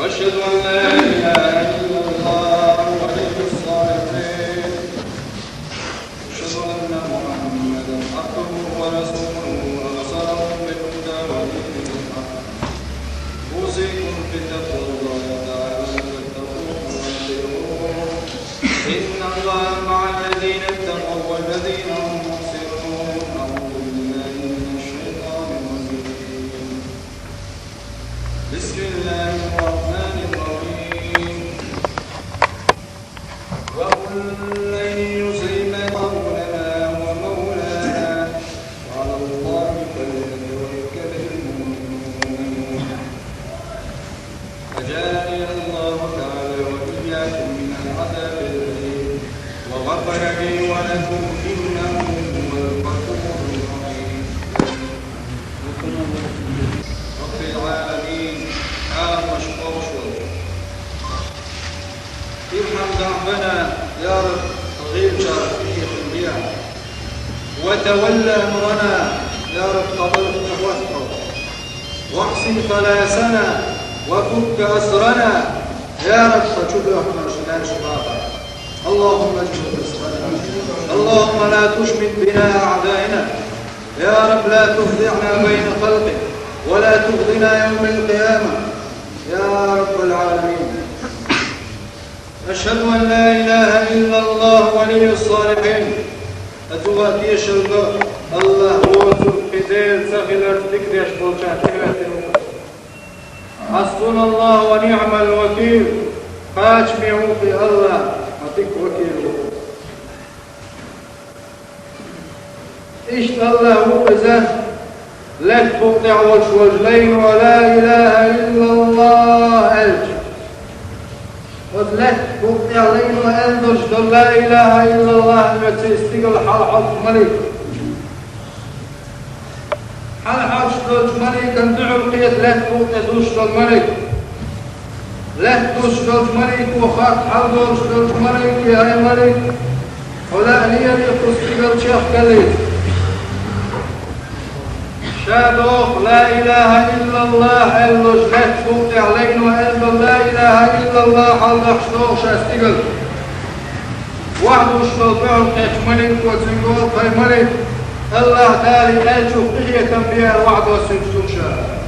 وأشهد أن لا إله إلا الله ولي الصالحين أشهد أن محمدا عبده ورسوله أرسله بالهدى ودين الحق أوصيكم بتقوى الله تعالى واتقوه وأطيعوه إن الله مع الذين اتقوا والذين هم محسنون أعوذ بالله من الشيطان الرجيم بسم الله الرحمن الرحيم وقل لن يصيبنا مولنا ومولانا وعلى الله فليتوكل المؤمنون أجارني الله تعالى وإياكم من العذاب الأليم وغفر لي ولكم إنه هو الغفور الرحيم رب العالمين مشكور ارحم ذنبنا يا رب تغير شرفية البيع وتولى أمرنا يا رب قبل وحده واحسن خلاصنا وفك أسرنا يا رب فشد احنا شلال شبابا اللهم اجمل رزقنا اللهم لا تشمت بنا أعدائنا يا رب لا تفضحنا بين خلقك ولا تفضنا يوم القيامة يا رب العالمين أشهد أن لا إله إلا الله ولي الصالحين أتواتي شلق الله وزر قدير سخلر تكدش بلشان حسبنا الله ونعم الوكيل فاجمعوا في الله وتك وكيل إشت الله وقزه لا تقطع وجهين ولا إله إلا الله ألج ولا تقطع لين وألج لا إله إلا الله المتستقل حلحة ملك حلحة ملك أن تعرقيت لا تقطع دوشت الملك لا دوشت الملك وخاط حلدوشت الملك يا ملك ولا هي لتستقل شيخ كليت شادوخ لا إله إلا الله ألوش لا تفوت علينا وألو لا إله إلا الله حلق شدوخ شاستقل وحدو شدوخ بعرقك ملك وزنقوط في ملك الله تالي ألشوف إحية تنبيع وعد وسنسوك شاء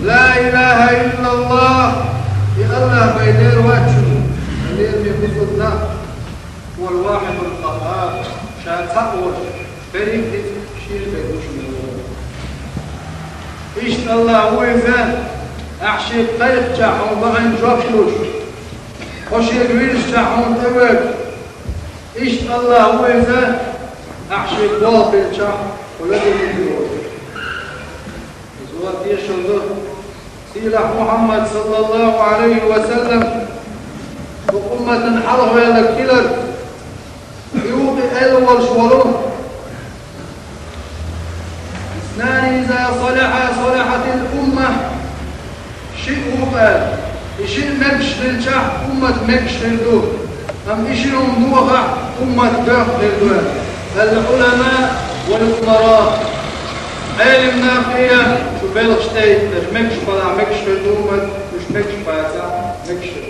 لا إله إلا الله يا الله بيدير واتشو اللي يلمي بصدنا هو الواحد القهار شاد تقوى فريق إشت الله وإنسان أحشي قيق جاحون ضعين جوكلوش وشي الويش جاحون تبك إشت الله وإنسان أحشي باطل جاح ولدي يدلوش زوات يشهد سيلح محمد صلى الله عليه وسلم وقمة حرها يا الكلر يوقي أول شوالون اثنان إذا صلحت الأمة شيء قال شيء مكشل جاح أمة مكشل دور أم إشيهم دوغا أمة داخل دور العلماء والأمراء علم نافية شو بيلغ شتايت مكش بلا مكشل أمة مش مكش باتا مكشل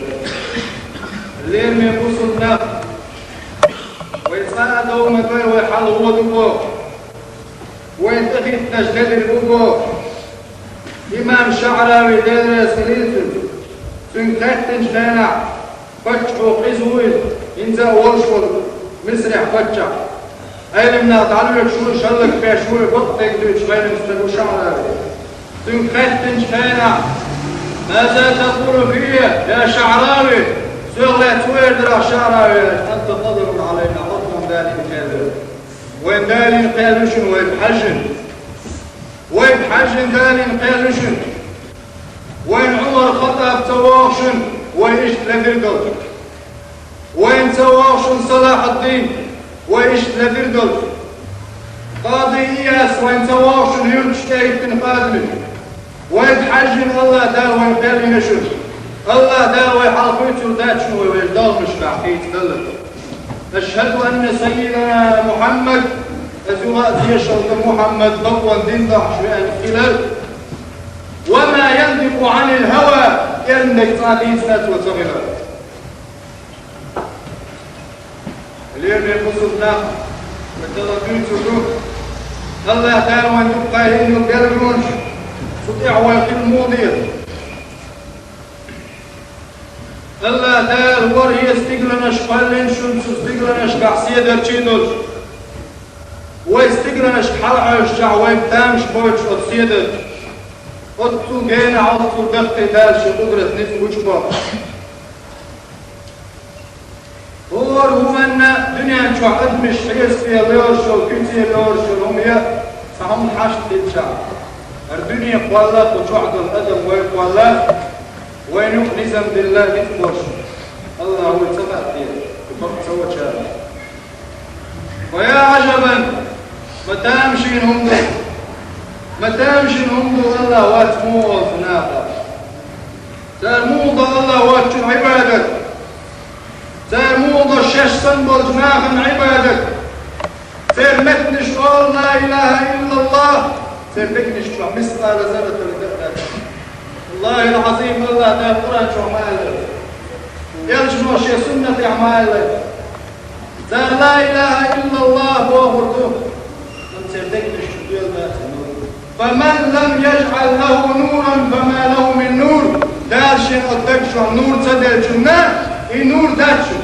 اللي يبوصل ناف ويساعد أمة ويحل هو دوغا وين تخيط تجدد البوكو إمام شعراوي دير سليلتن سنكتن شنانا فتشو قزويل إنزا ورشول مسرح فتشا أيلمنا تعلمك شو شلك فيها شوي بطتك دوش غير مستدو شعراوي سنكتن شنانا ماذا تقول فيه يا شعراوي سغلة تويدر شعراوي أنت قدر علينا حكم ذلك كذب وين دالين قيلوشن وين بحجن دالين قيلوشن وين عمر خطأ بتواغشن وإشت لذردل وين تواغشن صلاح الدين وإشت لذردل قاضي إياس وين تواغشن ينشتايتن قادمن وين بحجن الله دال وين قيلينشن الله دال وين حلقيتو داتشن وين دال مش بحكيت دلت أشهد أن سيدنا محمد أزوات يشهد محمد ضوء دين ضحش بأن خلال وما ينطق عن الهوى ينك تعديد ذات وصغيرة اليوم يقصد ناقل متلقين سلوك الله تعالى وان تبقى هين يقررون سطيع ويقل الموضير الله تعالى ور يستقلنش قلن شمس استقلنش قعسيدر تشيدل ويستقلنش حلعش جعوين تامش بوش أتصيدر أتصو جينا عطو دخت دالش قدرة نفوش باب ور هو أن دنيا شو عقد مش حيث في اليورش وكنتي اليورش والهمية فهم حاشت للشعب الدنيا قوالات وشعق الأدم ويقوالات وينوك نزم بالله نفوش الله هو يتبع فيه يبقى سوى شارع ويا عجبا متى أمشين هم دو متى أمشين هم دو الله واتموض ناقا ترموض الله واتشو عبادك ترموض الشش سنبل جناخن عبادك ترمتنش قول لا إله إلا الله ترمكنش مثقال ذرة لدقك والله العظيم الله ده القرآن شو عمالك يلجمع شي سنة أعمالك لا إله إلا الله وهو فمن لم يجعل له نورا فما له من نور دار شيء قدك شو نور تدل جنة النور داتشو